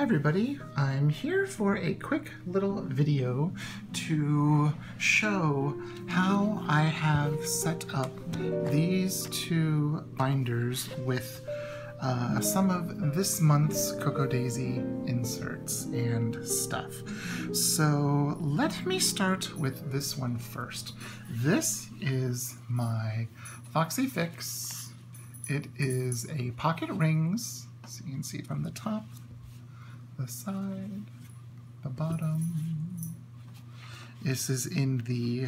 Hi everybody, I'm here for a quick little video to show how I have set up these two binders with some of this month's Cocoa Daisy inserts and stuff. So let me start with this one first. This is my Foxy Fix. It is a pocket rings, so you can see from the top, the side, the bottom. This is in the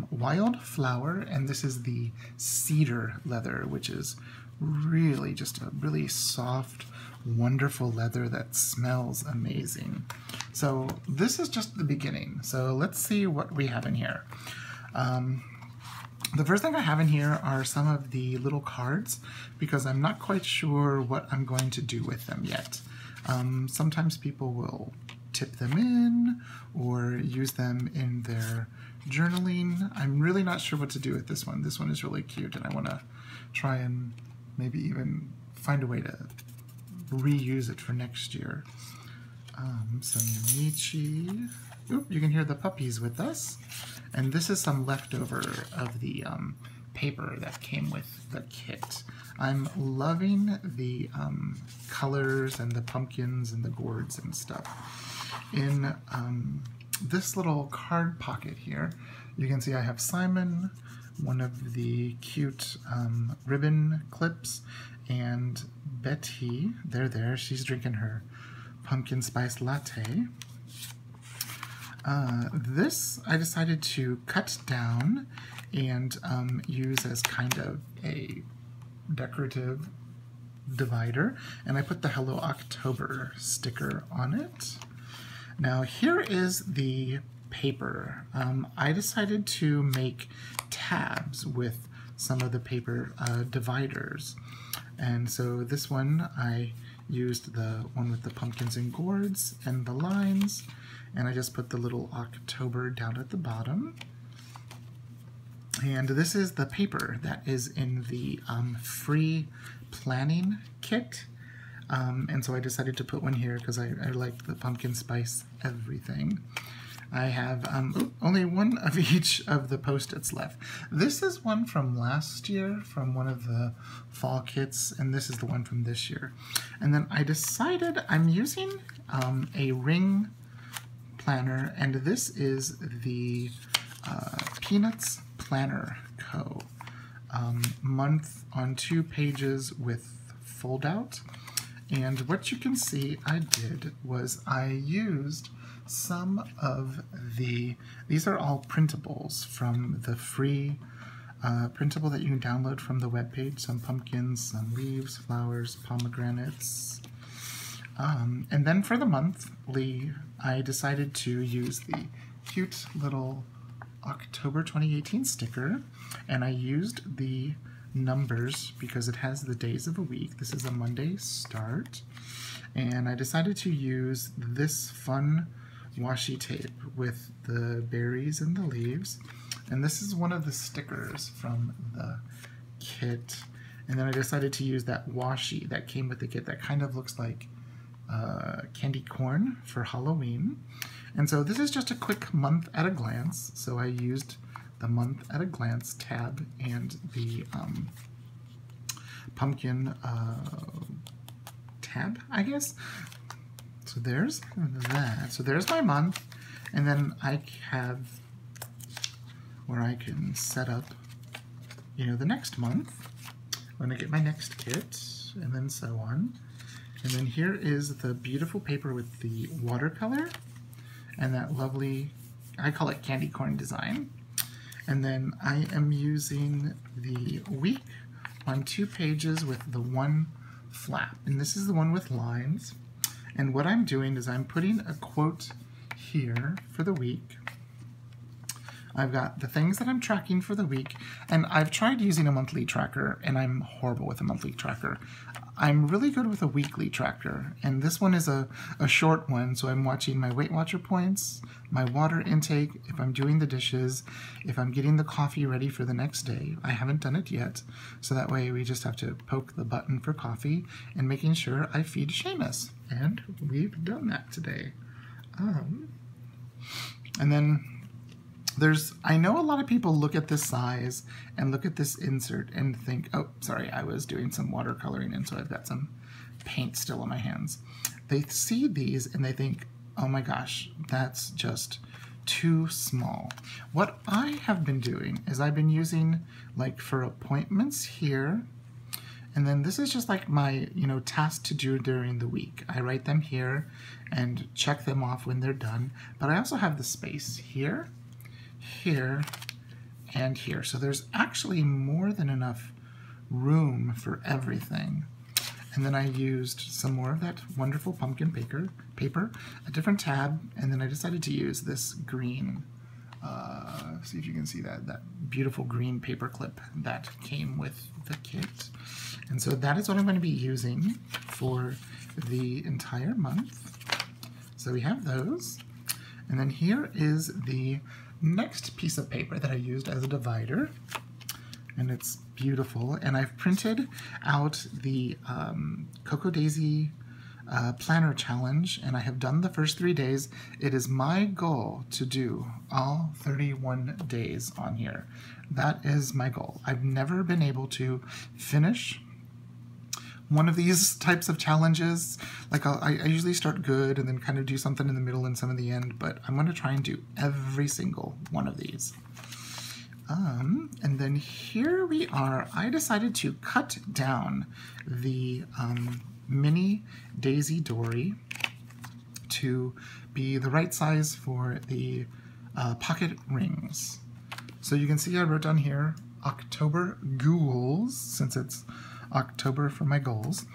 wild flower, and this is the cedar leather, which is really just a really soft, wonderful leather that smells amazing. So this is just the beginning. So let's see what we have in here. The first thing I have in here are some of the little cards, because I'm not quite sure what I'm going to do with them yet. Sometimes people will tip them in or use them in their journaling. I'm really not sure what to do with this one. This one is really cute, and I want to try and maybe even find a way to reuse it for next year. Some Nietzsche. Oop, you can hear the puppies with us. And this is some leftover of the paper that came with the kit. I'm loving the colors and the pumpkins and the gourds and stuff. In this little card pocket here, you can see I have Simon, one of the cute ribbon clips, and Betty, they're there, she's drinking her pumpkin spice latte. This I decided to cut down and use as kind of a decorative divider, and I put the Hello October sticker on it. Now here is the paper. I decided to make tabs with some of the paper dividers, and so this one I used the one with the pumpkins and gourds and the lines, and I just put the little October down at the bottom. And this is the paper that is in the free planning kit. And so I decided to put one here because I liked the pumpkin spice everything. I have only one of each of the Post-its left. This is one from last year, from one of the fall kits, and this is the one from this year. And then I decided I'm using a ring planner, and this is the Peanuts Planner Co. Month on 2 pages with fold out. And what you can see I did was I used some of these are all printables from the free printable that you can download from the webpage. Some pumpkins, some leaves, flowers, pomegranates. And then for the monthly, I decided to use the cute little October 2018 sticker, and I used the numbers because it has the days of a week. This is a Monday start, and I decided to use this fun washi tape with the berries and the leaves, and this is one of the stickers from the kit. And then I decided to use that washi that came with the kit that kind of looks like candy corn for Halloween. And so this is just a quick month at a glance, so I used the month at a glance tab and the pumpkin tab, I guess. So there's that. So there's my month, and then I have where I can set up, you know, the next month when I get my next kit, and then so on. And then here is the beautiful paper with the watercolor and that lovely, I call it candy corn design. And then I am using the week on 2 pages with the one flap. And this is the one with lines. And what I'm doing is I'm putting a quote here for the week. I've got the things that I'm tracking for the week, and I've tried using a monthly tracker, and I'm horrible with a monthly tracker. I'm really good with a weekly tracker, and this one is a short one, so I'm watching my Weight Watcher points, my water intake, if I'm doing the dishes, if I'm getting the coffee ready for the next day. I haven't done it yet, so that way we just have to poke the button for coffee and making sure I feed Seamus. And we've done that today. And then I know a lot of people look at this size and look at this insert and think, oh, sorry, I was doing some watercoloring and so I've got some paint still on my hands. They see these and they think, oh my gosh, that's just too small. What I have been doing is I've been using, like, for appointments here, and then this is just like my, task to do during the week. I write them here and check them off when they're done, but I also have the space here, here, and here. So there's actually more than enough room for everything. And then I used some more of that wonderful pumpkin paper, a different tab, and then I decided to use this green, see if you can see that beautiful green paper clip that came with the kit. And so that is what I'm going to be using for the entire month. So we have those. And then here is the next piece of paper that I used as a divider, and it's beautiful. And I've printed out the Cocoa Daisy planner challenge, and I have done the first 3 days. It is my goal to do all 31 days on here. That is my goal. I've never been able to finish one of these types of challenges. Like I usually start good and then kind of do something in the middle and some at the end, but I'm going to try and do every single one of these. And then here we are. I decided to cut down the mini Daisy Dory to be the right size for the pocket rings. So you can see I wrote down here October goals, since it's October for my goals,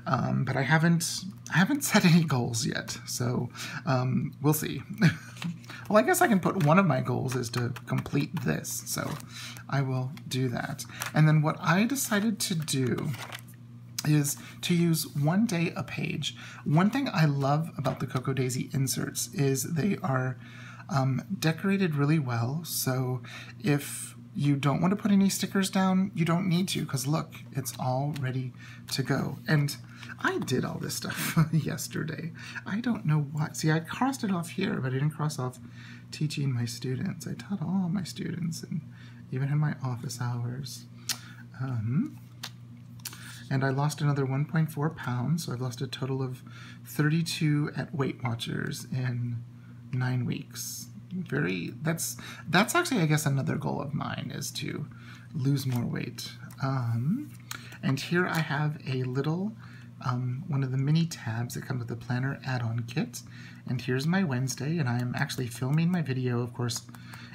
but I haven't set any goals yet, so we'll see. Well, I guess I can put one of my goals is to complete this, so I will do that. And then what I decided to do is to use 1 day a page. One thing I love about the Cocoa Daisy inserts is they are decorated really well, so if you don't want to put any stickers down, you don't need to, because look, it's all ready to go. And I did all this stuff yesterday. I don't know why. See, I crossed it off here, but I didn't cross off teaching my students. I taught all my students, and even in my office hours. And I lost another 1.4 pounds, so I've lost a total of 32 at Weight Watchers in 9 weeks. That's actually, I guess, another goal of mine, is to lose more weight. And here I have a little one of the mini tabs that comes with the planner add-on kit. And here's my Wednesday, and I'm actually filming my video, of course,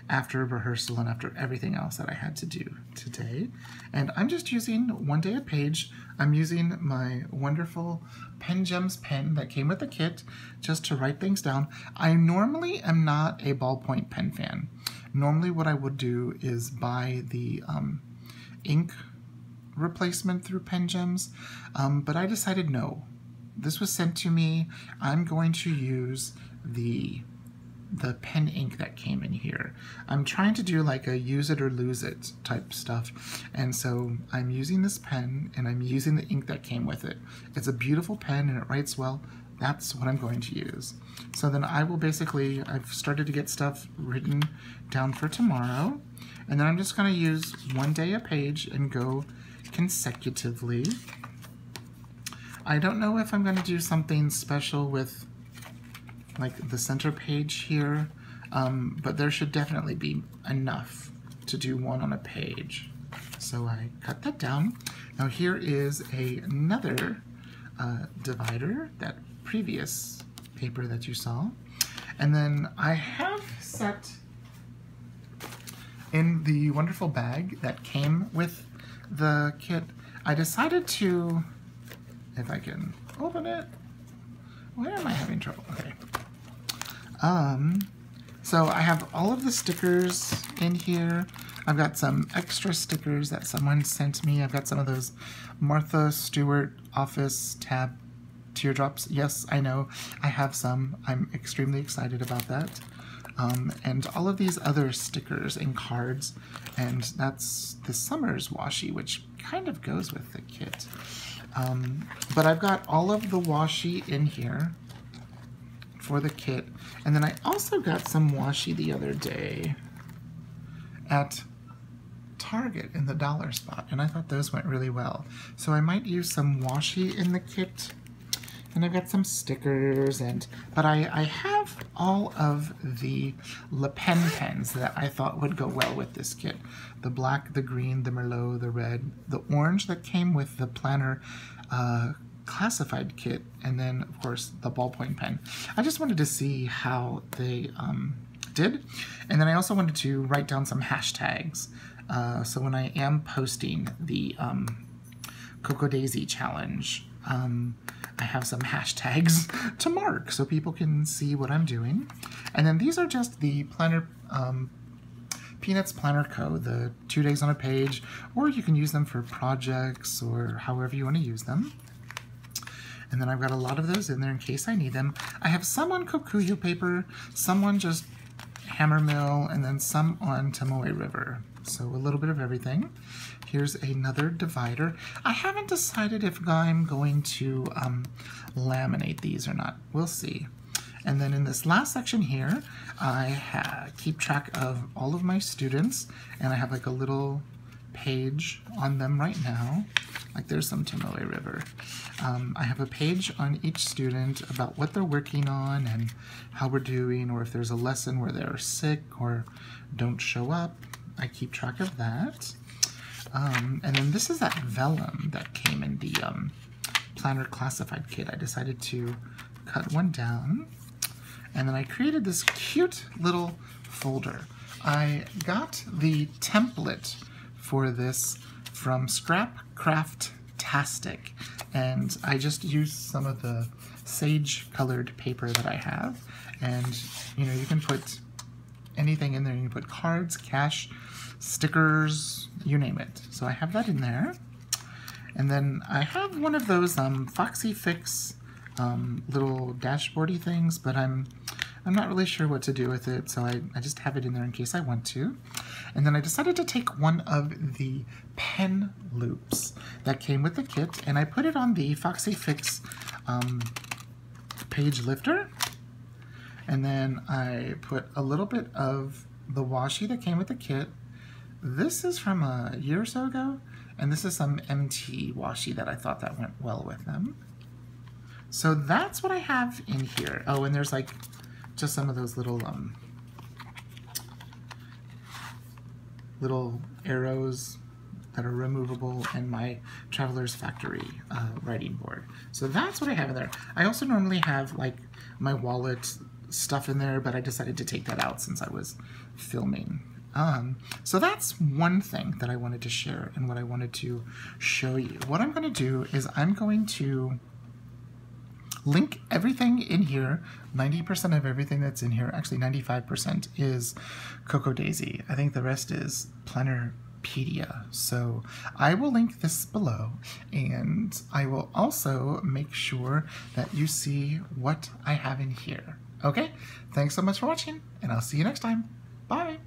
after rehearsal and after everything else that I had to do today. And I'm just using 1 day a page. I'm using my wonderful Pen Gems pen that came with the kit just to write things down. I normally am not a ballpoint pen fan. Normally what I would do is buy the ink replacement through Pen Gems, but I decided no. This was sent to me. I'm going to use the pen ink that came in here. I'm trying to do like a use it or lose it type stuff, and so I'm using this pen and I'm using the ink that came with it. It's a beautiful pen and it writes well. That's what I'm going to use. So then I will basically, I've started to get stuff written down for tomorrow, and then I'm just going to use 1 day a page and go consecutively. I don't know if I'm going to do something special with like the center page here, but there should definitely be enough to do one on a page. So I cut that down. Now here is another divider, that previous paper that you saw. And then I have set in the wonderful bag that came with the kit, I decided to, if I can open it, why am I having trouble? Okay. So I have all of the stickers in here. I've got some extra stickers that someone sent me. I've got some of those Martha Stewart office tab teardrops. Yes, I know, I have some. I'm extremely excited about that. And all of these other stickers and cards, and that's the Summer's washi, which kind of goes with the kit. But I've got all of the washi in here for the kit, and then I also got some washi the other day at Target in the dollar spot, and I thought those went really well. So I might use some washi in the kit. And I've got some stickers, but I have all of the Le Pen pens that I thought would go well with this kit. The black, the green, the Merlot, the red, the orange that came with the planner classified kit, and then of course the ballpoint pen. I just wanted to see how they did, and then I also wanted to write down some hashtags. So when I am posting the Cocoa Daisy challenge, I have some hashtags to mark so people can see what I'm doing. And then these are just the planner, Peanuts Planner Co., the 2 days on a page, or you can use them for projects or however you want to use them. And then I've got a lot of those in there in case I need them. I have some on Kokuyu paper, some on just Hammermill, and then some on Tomoe River. So a little bit of everything. Here's another divider. I haven't decided if I'm going to laminate these or not. We'll see. And then in this last section here, I keep track of all of my students, and I have like a little page on them right now. Like there's some Tomoe River. I have a page on each student about what they're working on and how we're doing, or if there's a lesson where they're sick or don't show up. I keep track of that. And then this is that vellum that came in the planner classified kit. I decided to cut one down, and then I created this cute little folder. I got the template for this from Scrap Craft-tastic, and I just used some of the sage colored paper that I have, and you know, you can put anything in there. You can put cards, cash, stickers, you name it. So I have that in there. And then I have one of those Foxy Fix little dashboardy things, but I'm not really sure what to do with it, so I just have it in there in case I want to. And then I decided to take one of the pen loops that came with the kit, and I put it on the Foxy Fix page lifter. And then I put a little bit of the washi that came with the kit. This is from a year or so ago, and this is some MT washi that I thought that went well with them. So that's what I have in here. Oh, and there's like just some of those little little arrows that are removable in my Traveler's Factory writing board. So that's what I have in there. I also normally have like my wallet stuff in there, but I decided to take that out since I was filming. So that's one thing that I wanted to share and what I wanted to show you. What I'm going to do is I'm going to link everything in here. 90% of everything that's in here, actually 95%, is Cocoa Daisy. I think the rest is Plannerpedia. So I will link this below, and I will also make sure that you see what I have in here. Okay, thanks so much for watching, and I'll see you next time. Bye!